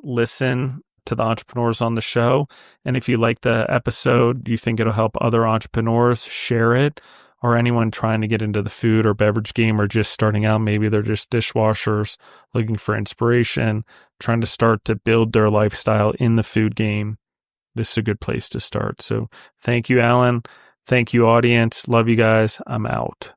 listen to the entrepreneurs on the show. And if you like the episode, you think it'll help other entrepreneurs, share it. Or anyone trying to get into the food or beverage game, or just starting out. Maybe they're just dishwashers looking for inspiration, trying to start to build their lifestyle in the food game. This is a good place to start. So thank you, Alan. Thank you, audience. Love you guys. I'm out.